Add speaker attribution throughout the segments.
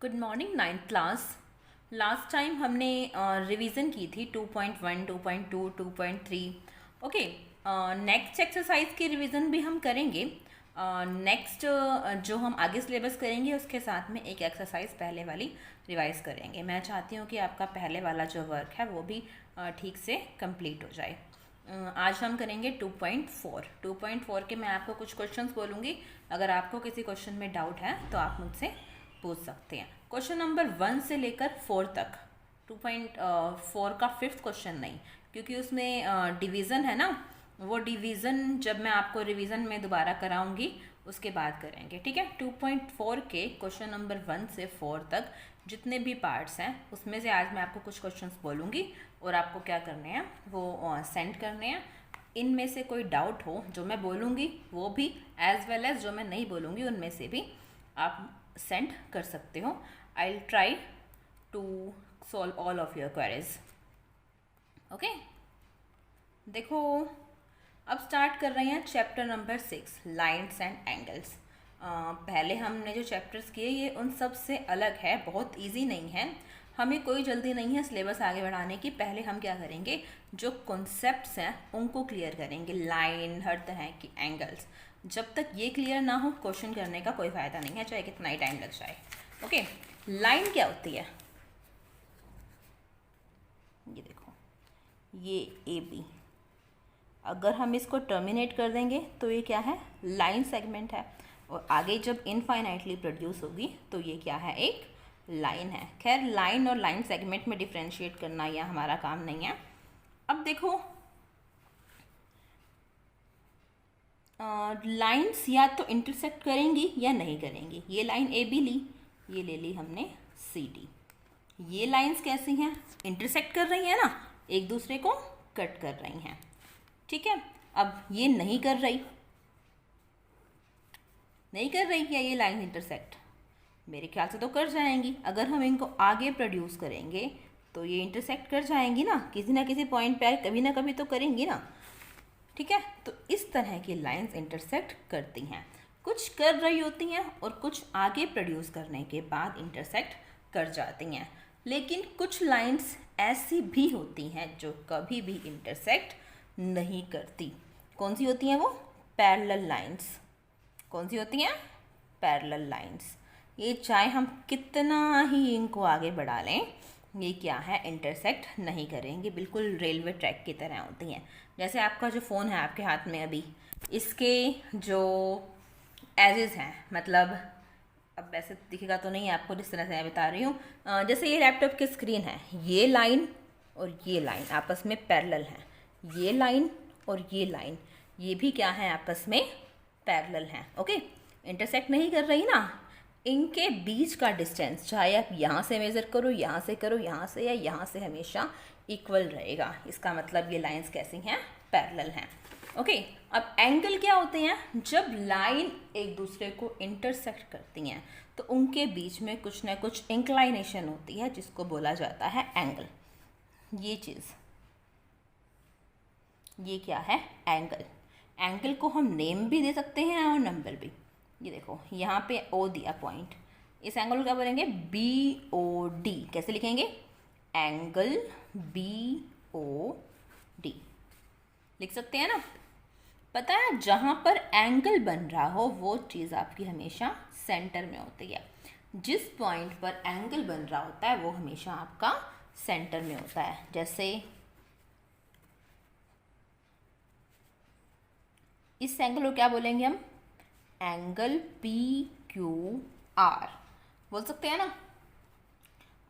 Speaker 1: Good morning ninth class. Last time हमने revision की थी 2.1, 2.2, 2.3। ओके, नेक्स्ट एक्सरसाइज की रिवीजन भी हम करेंगे। नेक्स्ट जो हम आगे सिलेबस करेंगे उसके साथ में एक एक्सरसाइज पहले वाली रिवाइज करेंगे। मैं चाहती हूँ कि आपका पहले वाला जो वर्क है वो भी ठीक से कंप्लीट हो जाए। आज हम करेंगे 2.4। 2.4 के मैं आपको कुछ क्वेश्चंस बोलूँगी। अगर आपको किसी क्वेश्चन में डाउट है तो आप मुझसे पूछ सकते हैं। क्वेश्चन नंबर 1 से लेकर 4 तक। 2.4 का 5th क्वेश्चन नहीं, क्योंकि उसमें डिवीज़न है ना, वो डिवीज़न जब मैं आपको रिवीजन में दोबारा कराऊंगी उसके बाद करेंगे, ठीक है। 2.4 के क्वेश्चन नंबर 1 से 4 तक जितने भी पार्ट्स हैं उसमें से आज मैं आपको कुछ क्वेश्चंस बोलूँगी और आपको क्या करने हैं वो सेंड करने हैं। इनमें से कोई डाउट हो जो मैं बोलूँगी वो भी, एज वेल एज जो मैं नहीं बोलूँगी उनमें से भी आप सेंड कर सकते हो। I will try to solve all of your queries. Okay, देखो अब स्टार्ट कर रहे हैं chapter number 6, lines and angles. पहले हमने जो चैप्टर्स किए ये उन सब से अलग है, बहुत इजी नहीं है। हमें कोई जल्दी नहीं है सिलेबस आगे बढ़ाने की। पहले हम क्या करेंगे, जो कॉन्सेप्ट्स हैं उनको क्लियर करेंगे, लाइन, हर तरह की एंगल्स। जब तक ये क्लियर ना हो क्वेश्चन करने का कोई फ़ायदा नहीं है, चाहे कितना ही टाइम लग जाए। ओके, लाइन क्या होती है, ये देखो, ये ए बी, अगर हम इसको टर्मिनेट कर देंगे तो ये क्या है, लाइन सेगमेंट है। और आगे जब इनफाइनाइटली प्रोड्यूस होगी तो ये क्या है, एक लाइन है। खैर, लाइन और लाइन सेगमेंट में डिफ्रेंशिएट करना यह हमारा काम नहीं है। अब देखो, लाइंस या तो इंटरसेक्ट करेंगी या नहीं करेंगी। ये लाइन ए बी ली, ये ले ली हमने सी डी। ये लाइंस कैसी हैं, इंटरसेक्ट कर रही हैं ना, एक दूसरे को कट कर रही हैं, ठीक है। अब ये नहीं कर रही क्या ये लाइन इंटरसेक्ट, मेरे ख्याल से तो कर जाएंगी। अगर हम इनको आगे प्रोड्यूस करेंगे तो ये इंटरसेक्ट कर जाएंगी ना, किसी ना किसी पॉइंट पे कभी ना कभी तो करेंगी ना, ठीक है। तो इस तरह की लाइंस इंटरसेक्ट करती हैं, कुछ कर रही होती हैं और कुछ आगे प्रोड्यूस करने के बाद इंटरसेक्ट कर जाती हैं। लेकिन कुछ लाइंस ऐसी भी होती हैं जो कभी भी इंटरसेक्ट नहीं करती। कौन सी होती हैं वो, पैरेलल लाइंस। कौन सी होती हैं, पैरेलल लाइंस। ये चाहे हम कितना ही इनको आगे बढ़ा लें, ये क्या है, इंटरसेक्ट नहीं करेंगे, बिल्कुल रेलवे ट्रैक की तरह होती हैं। जैसे आपका जो फ़ोन है आपके हाथ में अभी, इसके जो एजेस हैं, मतलब अब वैसे दिखेगा तो नहीं आपको, जिस तरह से मैं बता रही हूँ, जैसे ये लैपटॉप की स्क्रीन है, ये लाइन और ये लाइन आपस में पैरेलल हैं। ये लाइन और ये लाइन, ये भी क्या है, आपस में पैरेलल हैं। ओके, इंटरसेक्ट नहीं कर रही ना। इनके बीच का डिस्टेंस चाहे आप यहाँ से मेज़र करो, यहाँ से करो, यहाँ से या यहाँ से, हमेशा इक्वल रहेगा। इसका मतलब ये लाइंस कैसी हैं, पैरेलल हैं। ओके, अब एंगल क्या होते हैं, जब लाइन एक दूसरे को इंटरसेक्ट करती हैं तो उनके बीच में कुछ ना कुछ इंक्लाइनेशन होती है जिसको बोला जाता है एंगल। ये चीज़, ये क्या है, एंगल। एंगल को हम नेम भी दे सकते हैं और नंबर भी। ये देखो, यहाँ पे ओ दिया पॉइंट, इस एंगल को क्या बोलेंगे, बी ओ डी। कैसे लिखेंगे, एंगल बी ओ डी लिख सकते हैं ना। पता है, जहाँ पर एंगल बन रहा हो वो चीज़ आपकी हमेशा सेंटर में होती है। जिस पॉइंट पर एंगल बन रहा होता है वो हमेशा आपका सेंटर में होता है। जैसे इस एंगल को क्या बोलेंगे हम, एंगल पी क्यू आर बोल सकते हैं ना।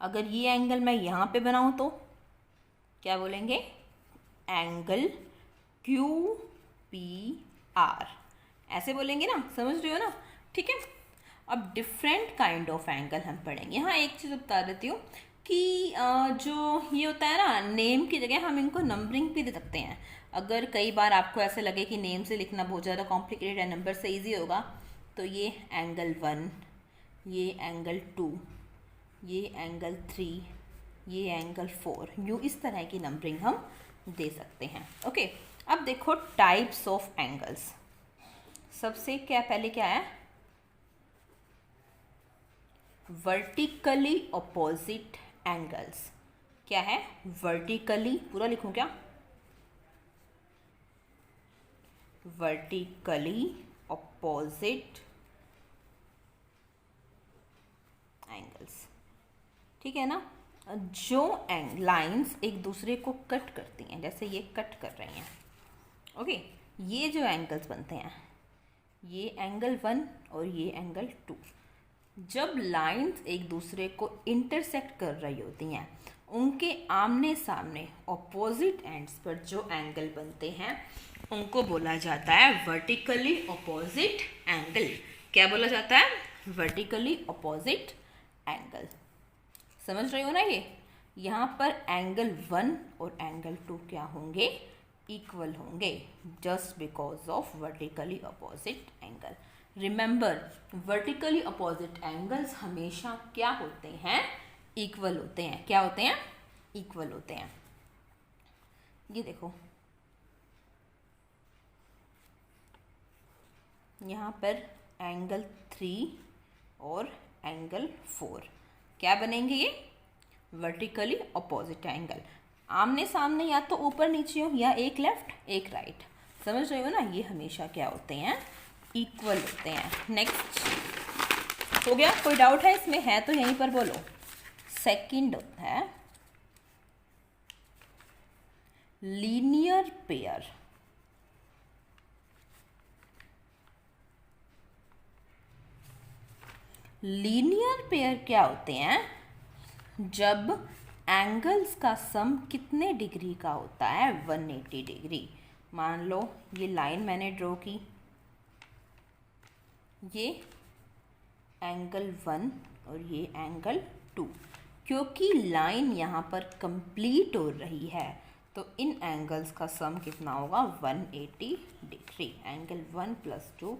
Speaker 1: अगर ये एंगल मैं यहाँ पे बनाऊँ तो क्या बोलेंगे, एंगल क्यू पी आर, ऐसे बोलेंगे ना, समझ रहे हो ना, ठीक है। अब डिफरेंट काइंड ऑफ एंगल हम पढ़ेंगे। यहाँ एक चीज़ बता देती हूँ कि जो ये होता है ना, नेम की जगह हम इनको नंबरिंग भी दे सकते हैं। अगर कई बार आपको ऐसे लगे कि नेम से लिखना बहुत ज़्यादा कॉम्प्लिकेटेड है, नंबर से इजी होगा, तो ये एंगल 1, ये एंगल 2, ये एंगल 3, ये एंगल 4, यूँ इस तरह की नंबरिंग हम दे सकते हैं। ओके, अब देखो टाइप्स ऑफ एंगल्स। सबसे पहले क्या है, वर्टिकली अपोजिट एंगल्स। क्या है? वर्टिकली, पूरा लिखूं क्या? वर्टिकली अपोजिट एंगल्स, ठीक है ना। जो लाइंस एक दूसरे को कट करती हैं, जैसे ये कट कर रही हैं, ओके, ये जो एंगल्स बनते हैं, ये एंगल 1 और ये एंगल 2, जब लाइंस एक दूसरे को इंटरसेक्ट कर रही होती हैं, उनके आमने सामने ऑपोजिट एंड्स पर जो एंगल बनते हैं उनको बोला जाता है वर्टिकली ऑपोजिट एंगल। क्या बोला जाता है? Vertically opposite angle. समझ रहे हो ना? ये यहाँ पर एंगल 1 और एंगल 2 क्या होंगे? इक्वल होंगे, just because of vertically opposite angle. Remember, vertically opposite angles हमेशा क्या होते हैं? इक्वल होते हैं। क्या होते हैं? इक्वल होते हैं। ये देखो, यहाँ पर एंगल 3 और एंगल 4 क्या बनेंगे? ये वर्टिकली अपोजिट एंगल। आमने सामने या तो ऊपर नीचे हो, या एक लेफ्ट एक राइट। समझ रहे हो ना? ये हमेशा क्या होते हैं? इक्वल होते हैं। नेक्स्ट हो गया? कोई डाउट है इसमें? है तो यहीं पर बोलो। सेकंड होता है लीनियर पेयर। लीनियर पेयर क्या होते हैं? जब एंगल्स का सम कितने डिग्री का होता है? 180 डिग्री। मान लो ये लाइन मैंने ड्रॉ की, ये एंगल 1 और ये एंगल 2। क्योंकि लाइन यहाँ पर कंप्लीट हो रही है तो इन एंगल्स का सम कितना होगा? 180 degree. Angle 1 + 2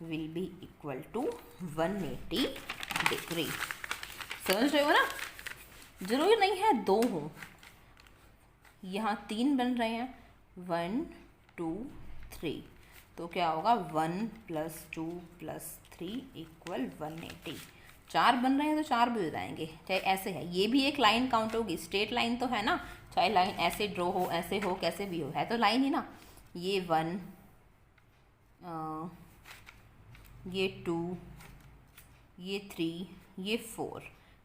Speaker 1: will be equal to 180 degree. समझ रहे हो ना? जरूरी नहीं है 2 हो, यहाँ 3 बन रहे हैं, 1 2 3, तो क्या होगा? 1 + 2 + 3 = 180। 4 बन रहे हैं तो 4 भी हो जाएंगे, चाहे ऐसे है। ये भी एक लाइन काउंट होगी, स्ट्रेट लाइन तो है ना, चाहे लाइन ऐसे ड्रॉ हो, ऐसे हो, कैसे भी हो, है तो लाइन ही ना। ये 1, ये 2, ये 3, ये 4,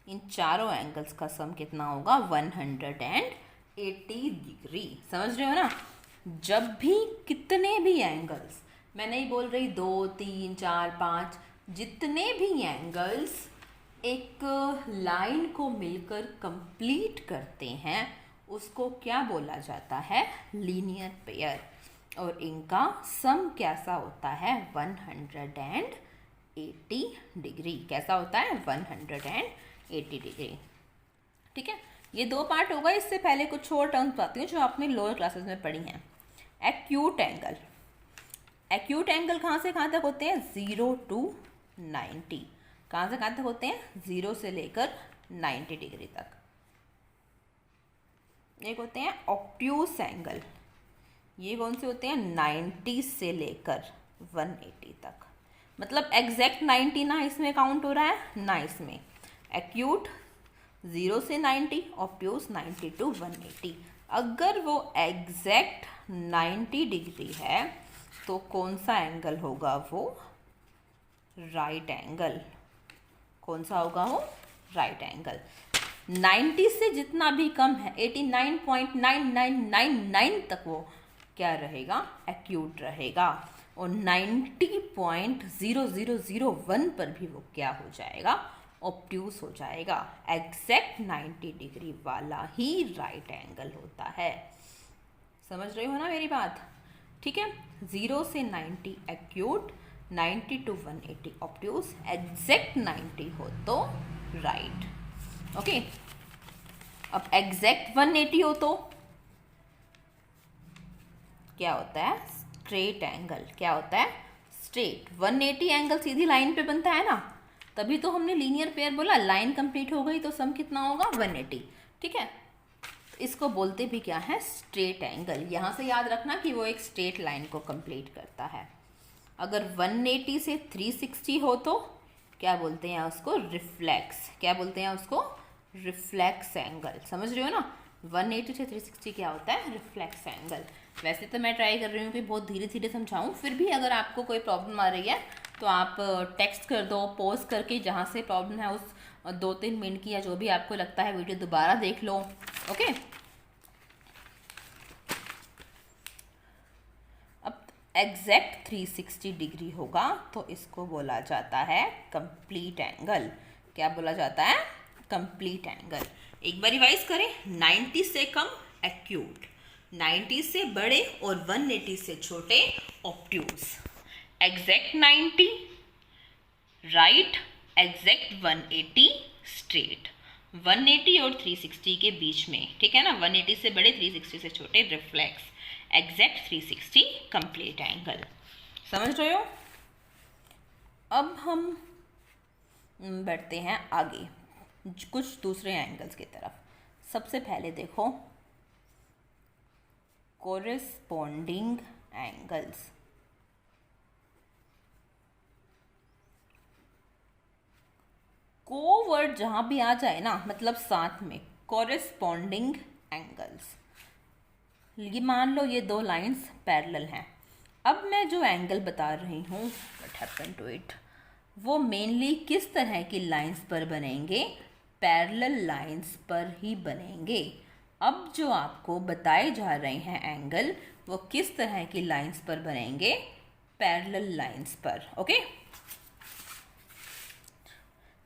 Speaker 1: इन चारों एंगल्स का सम कितना होगा? 180 डिग्री। समझ रहे हो ना? जब भी कितने भी एंगल्स, मैं नहीं बोल रही 2 3 4 5, जितने भी एंगल्स एक लाइन को मिलकर कंप्लीट करते हैं उसको क्या बोला जाता है? Linear pair. और इनका सम कैसा होता है? 180 डिग्री। कैसा होता है? 180 डिग्री। ठीक है, ये 2 पार्ट होगा। इससे पहले कुछ और टर्म्स आती हैं जो आपने लोअर क्लासेस में पढ़ी हैं। Acute angle. एक्यूट एंगल कहाँ से कहाँ तक होते हैं? 0 to 90। कहाँ से कहाँ तक होते हैं? 0 से लेकर 90 डिग्री तक। एक होते हैं ऑब्ट्यूस एंगल। ये कौन से होते हैं? 90 से लेकर 180 तक। मतलब एग्जैक्ट 90 ना इसमें काउंट हो रहा है, ना इसमें। एक्यूट 0 से 90, ऑब्ट्यूस 90 to 180। अगर वो एग्जैक्ट 90 डिग्री है तो कौन सा एंगल होगा? वो राइट एंगल। कौन सा होगा वो? Right angle. 90 से जितना भी कम है, 89.9999 तक वो क्या रहेगा? एक्यूट रहेगा। और 90.0001 पर भी वो क्या हो जाएगा? ऑब्ट्यूस हो जाएगा। एग्जैक्ट 90 डिग्री वाला ही राइट एंगल होता है। समझ रहे हो ना मेरी बात? ठीक है, 0 से 90 एक्यूट, 90 to 180 ऑब्ट्यूस, एग्जैक्ट 90 हो तो राइट। ओके, अब एग्जैक्ट 180 हो तो क्या होता है? Straight angle. क्या होता है? स्ट्रेट। 180 एंगल सीधी लाइन पे बनता है ना, तभी तो हमने लीनियर पेयर बोला। लाइन कंप्लीट हो गई तो सम कितना होगा? 180। ठीक है, इसको बोलते भी क्या है? Straight angle. यहाँ से याद रखना कि वो एक स्ट्रेट लाइन को कंप्लीट करता है। अगर 180 से 360 हो तो क्या बोलते हैं उसको, रिफ्लेक्स। क्या बोलते हैं उसको, रिफ्लेक्स एंगल। समझ रहे हो ना, 180 से 360 क्या होता है, रिफ्लेक्स एंगल। वैसे तो मैं ट्राई कर रही हूँ कि बहुत धीरे धीरे समझाऊँ, फिर भी अगर आपको कोई प्रॉब्लम आ रही है तो आप टेक्स्ट कर दो, पॉज करके जहाँ से प्रॉब्लम है उस 2-3 मिनट की या जो भी आपको लगता है वीडियो दोबारा देख लो। ओके, अब एग्जैक्ट 360 डिग्री होगा तो इसको बोला जाता है कंप्लीट एंगल। क्या बोला जाता है, कंप्लीट एंगल। एक बार रिवाइज करें, 90 से कम एक्यूट, 90 से बड़े और 180 से छोटे obtuse. Exact 90 right, exact 180 straight. 180 और 360 के बीच में, ठीक है ना, 180 से बड़े 360 से छोटे रिफ्लेक्स। Exact 360 complete angle. समझ रहे हो। अब हम बढ़ते हैं आगे कुछ दूसरे एंगल्स की तरफ। सबसे पहले देखो कोरेस्पोंडिंग एंगल्स। को वर्ड जहां भी आ जाए ना, मतलब साथ में, कोरेस्पोंडिंग एंगल्स। ये मान लो ये दो लाइंस पैरेलल हैं। अब मैं जो एंगल बता रही हूँ, व्हाट हैपेंड टू इट, वो मेनली किस तरह की लाइंस पर बनेंगे, पैरेलल लाइंस पर ही बनेंगे। अब जो आपको बताए जा रहे हैं एंगल, वो किस तरह की लाइंस पर बनेंगे, पैरेलल लाइंस पर। ओके,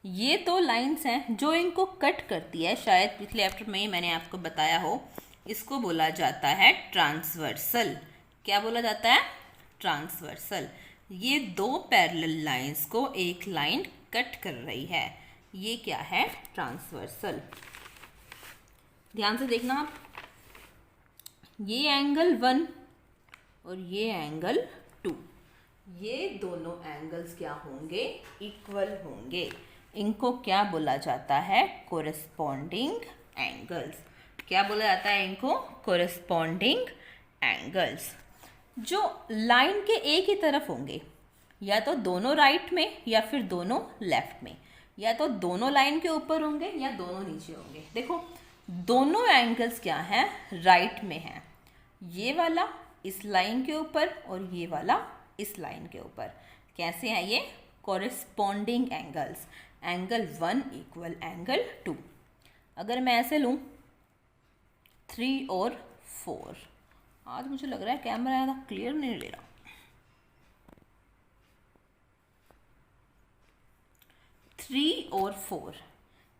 Speaker 1: ये दो लाइंस हैं जो इनको कट करती है, शायद पिछले चैप्टर में ही मैंने आपको बताया हो। इसको बोला जाता है ट्रांसवर्सल। क्या बोला जाता है, ट्रांसवर्सल। ये दो पैरेलल लाइंस को एक लाइन कट कर रही है, ये क्या है, ट्रांसवर्सल। ध्यान से देखना आप, ये एंगल 1 और ये एंगल 2, ये दोनों एंगल्स क्या होंगे, इक्वल होंगे। इनको क्या बोला जाता है, कोरेस्पोंडिंग एंगल्स। क्या बोला जाता है इनको, कोरेस्पोंडिंग एंगल्स। जो लाइन के एक ही तरफ होंगे, या तो दोनों राइट में या फिर दोनों लेफ्ट में, या तो दोनों लाइन के ऊपर होंगे या दोनों नीचे होंगे। देखो दोनों एंगल्स क्या हैं, राइट में हैं। ये वाला इस लाइन के ऊपर और ये वाला इस लाइन के ऊपर। कैसे हैं ये, corresponding angles. Angle 1 equal angle 2। अगर मैं ऐसे लूँ 3 और 4, आज मुझे लग रहा है कैमरा ज़्यादा क्लियर नहीं ले रहा। 3 और 4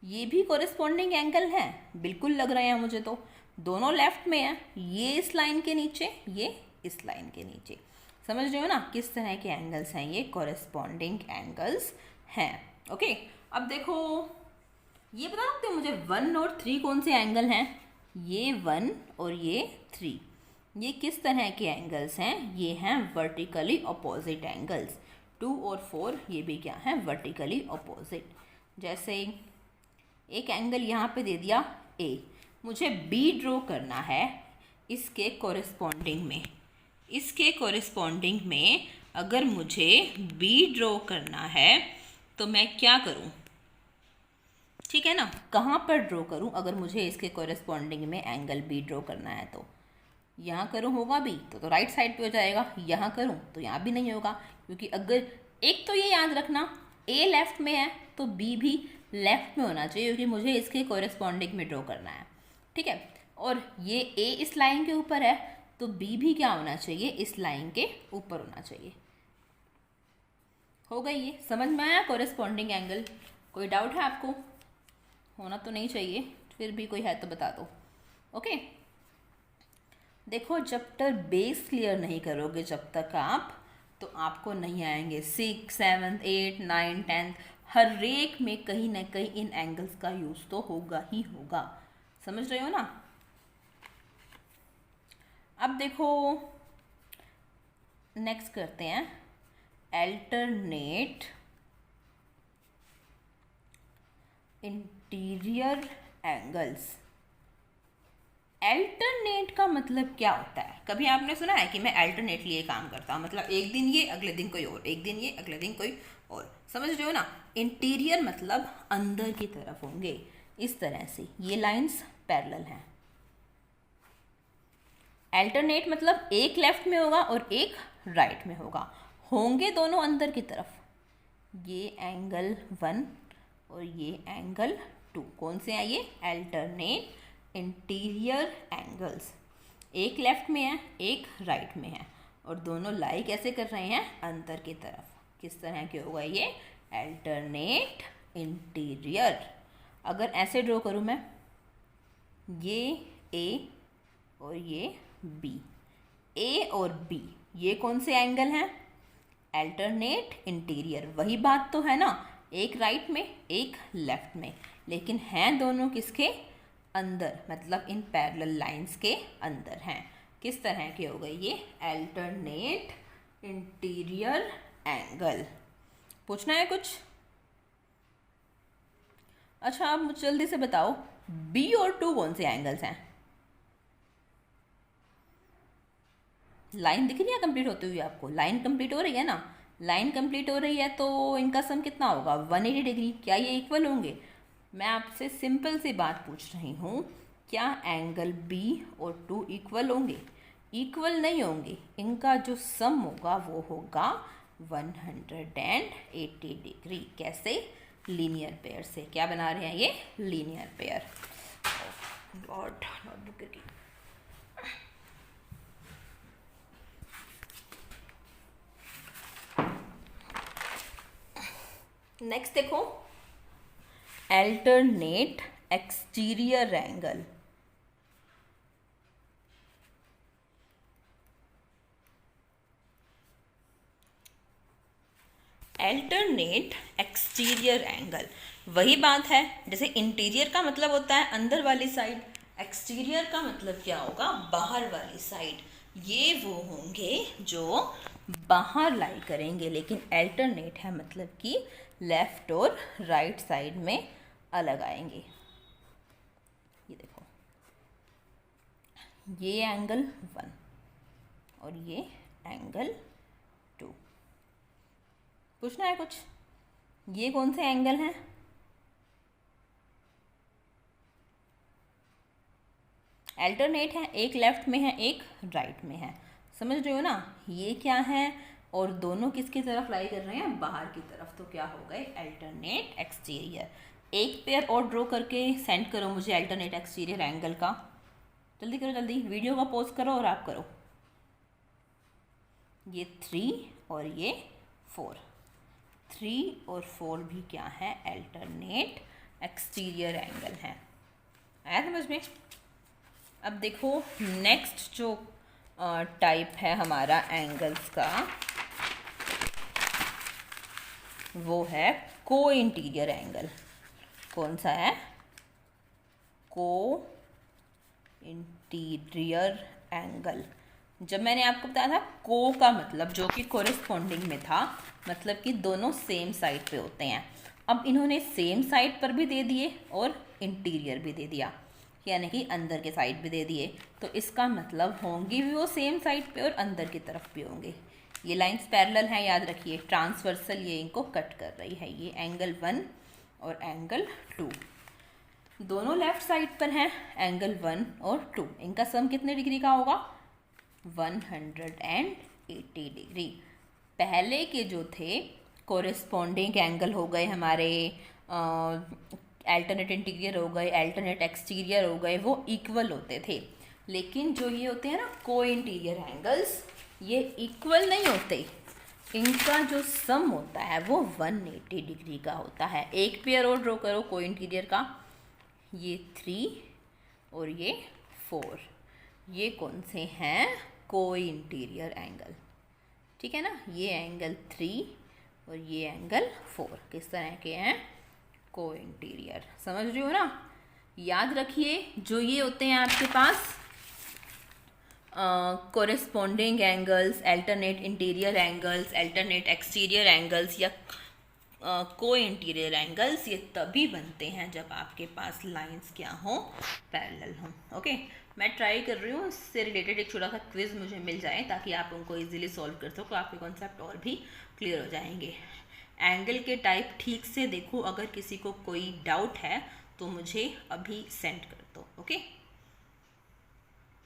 Speaker 1: ये भी कोरेस्पोंडिंग एंगल हैं, बिल्कुल लग रहे हैं मुझे तो। दोनों लेफ्ट में हैं, ये इस लाइन के नीचे, ये इस लाइन के नीचे। समझ रहे हो ना किस तरह के एंगल्स हैं ये, कोरेस्पोंडिंग एंगल्स हैं। ओके, अब देखो ये बता सकते हो मुझे 1 और 3 कौन से एंगल हैं। ये 1 और ये 3, ये किस तरह के एंगल्स हैं, ये हैं वर्टिकली अपोजिट एंगल्स। 2 और 4 ये भी क्या हैं, वर्टिकली अपोजिट। जैसे एक एंगल यहाँ पे दे दिया A, मुझे B ड्रॉ करना है इसके कोरेस्पोंडिंग में। इसके कोरेस्पोंडिंग में अगर मुझे B ड्रॉ करना है तो मैं क्या करूँ, ठीक है ना, कहाँ पर ड्रॉ करूँ अगर मुझे इसके कोरेस्पोंडिंग में एंगल B ड्रॉ करना है। तो यहाँ करूँ होगा B तो राइट साइड पे हो जाएगा, यहाँ करूँ तो यहाँ भी नहीं होगा, क्योंकि अगर एक तो ये याद रखना A लेफ्ट में है तो B भी लेफ्ट में होना चाहिए, क्योंकि मुझे इसके कोरेस्पोंडिंग में ड्रॉ करना है, ठीक है। और ये A इस लाइन के ऊपर है तो B भी क्या होना चाहिए, इस लाइन के ऊपर होना चाहिए। हो गई ये, समझ में आया कोरेस्पोंडिंग एंगल। कोई डाउट है आपको, होना तो नहीं चाहिए, फिर भी कोई है तो बता दो। ओके, देखो जब तक बेस क्लियर नहीं करोगे जब तक आप, तो आपको नहीं आएंगे 6, 7, 8, 9, 10, हर एक में कहीं ना कहीं इन एंगल्स का यूज तो होगा ही होगा। समझ रहे हो ना। अब देखो नेक्स्ट करते हैं अल्टरनेट इंटीरियर एंगल्स। अल्टरनेट का मतलब क्या होता है, कभी आपने सुना है कि मैं अल्टरनेटली ये काम करता हूँ, मतलब एक दिन ये अगले दिन कोई और, एक दिन ये अगले दिन कोई और समझ रहे हो ना, इंटीरियर मतलब अंदर की तरफ होंगे इस तरह से, ये लाइंस पैरेलल हैं। अल्टरनेट मतलब एक लेफ्ट में होगा और एक राइट में होगा, होंगे दोनों अंदर की तरफ। ये एंगल 1 और ये एंगल 2 कौन से हैं? ये अल्टरनेट इंटीरियर एंगल्स, एक लेफ्ट में है एक राइट में है, और दोनों लाई कैसे कर रहे हैं? अंदर की तरफ। किस तरह के होगा ये? Alternate interior. अगर ऐसे ड्रॉ करूँ मैं, ये ए और ये बी, ए और बी ये कौन से एंगल हैं? Alternate interior. वही बात तो है ना, एक राइट में एक लेफ्ट में, लेकिन हैं दोनों किसके अंदर? मतलब इन पैरेलल लाइंस के अंदर हैं। किस तरह के हो गए ये? Alternate interior angle. पूछना है कुछ? अच्छा, आप मुझे जल्दी से बताओ, बी और 2 कौन से एंगल्स हैं? लाइन दिख रही है कंप्लीट होती हुई आपको? लाइन कंप्लीट हो रही है ना? लाइन कंप्लीट हो रही है तो इनका सम कितना होगा? 180 डिग्री। क्या ये इक्वल होंगे? मैं आपसे सिंपल सी बात पूछ रही हूँ, क्या एंगल बी और 2 इक्वल होंगे? इक्वल नहीं होंगे, इनका जो सम होगा वो होगा 180 डिग्री। कैसे? लीनियर पेयर से। क्या बना रहे हैं ये? Linear pair. गॉड, नोटबुक गिर गई। नेक्स्ट देखो, alternate exterior angle. Alternate exterior angle वही बात है, जैसे इंटीरियर का मतलब होता है अंदर वाली साइड, एक्सटीरियर का मतलब क्या होगा? बाहर वाली साइड। ये वो होंगे जो बाहर लाई करेंगे, लेकिन अल्टरनेट है मतलब कि लेफ्ट और राइट साइड में अलग आएंगे। ये देखो, ये एंगल 1 और ये एंगल 2। पूछना है कुछ? ये कौन से एंगल हैं? अल्टरनेट है, एक लेफ्ट में है एक राइट में है। समझ रहे हो ना? ये क्या है? और दोनों किसकी तरफ लाई कर रहे हैं? बाहर की तरफ। तो क्या हो गए? Alternate exterior. एक पेयर और ड्रॉ करके सेंड करो मुझे अल्टरनेट एक्सटीरियर एंगल का। जल्दी करो, जल्दी वीडियो का पॉज करो और आप करो। ये 3 और ये 4, 3 और 4 भी क्या है? अल्टरनेट एक्सटीरियर एंगल है। आया समझ में? अब देखो नेक्स्ट जो टाइप है हमारा एंगल्स का, वो है को इंटीरियर एंगल। कौन सा है? को इंटीरियर एंगल। जब मैंने आपको बताया था को का मतलब जो कि कोरिस्पॉन्डिंग में था, मतलब कि दोनों सेम साइड पे होते हैं। अब इन्होंने सेम साइड पर भी दे दिए और इंटीरियर भी दे दिया, यानी कि अंदर के साइड भी दे दिए, तो इसका मतलब होंगे भी वो सेम साइड पे और अंदर की तरफ भी होंगे। ये लाइंस पैरेलल हैं, याद रखिए, ट्रांसवर्सल ये इनको कट कर रही है। ये एंगल 1 और एंगल 2 दोनों लेफ्ट साइड पर हैं। एंगल 1 और 2 इनका सम कितने डिग्री का होगा? 180 डिग्री। पहले के जो थे कोरिस्पॉन्डिंग एंगल हो गए हमारे, अल्टरनेट इंटीरियर हो गए, अल्टरनेट एक्सटीरियर हो गए, वो इक्वल होते थे। लेकिन जो ये होते हैं ना को इंटीरियर एंगल्स, ये इक्वल नहीं होते। इनका जो सम होता है वो 180 डिग्री का होता है। एक पेयर और ड्रॉ करो को इंटीरियर का। ये 3 और ये 4, ये कौन से हैं? को इंटीरियर एंगल। ठीक है ना? ये एंगल 3 और ये एंगल 4 किस तरह के हैं? को इंटीरियर। समझ रहे हो ना? याद रखिए, जो ये होते हैं आपके पास corresponding angles, alternate interior angles, alternate exterior angles या को इंटीरियर एंगल्स, ये तभी बनते हैं जब आपके पास लाइंस क्या हों? पैरेलल हों। ओके, मैं ट्राई कर रही हूँ इससे रिलेटेड एक छोटा सा क्विज मुझे मिल जाए ताकि आप उनको इजीली सॉल्व कर सको, आपके कॉन्सेप्ट और भी क्लियर हो जाएंगे। एंगल के टाइप ठीक से देखो, अगर किसी को कोई डाउट है तो मुझे अभी सेंड कर दो। ओके।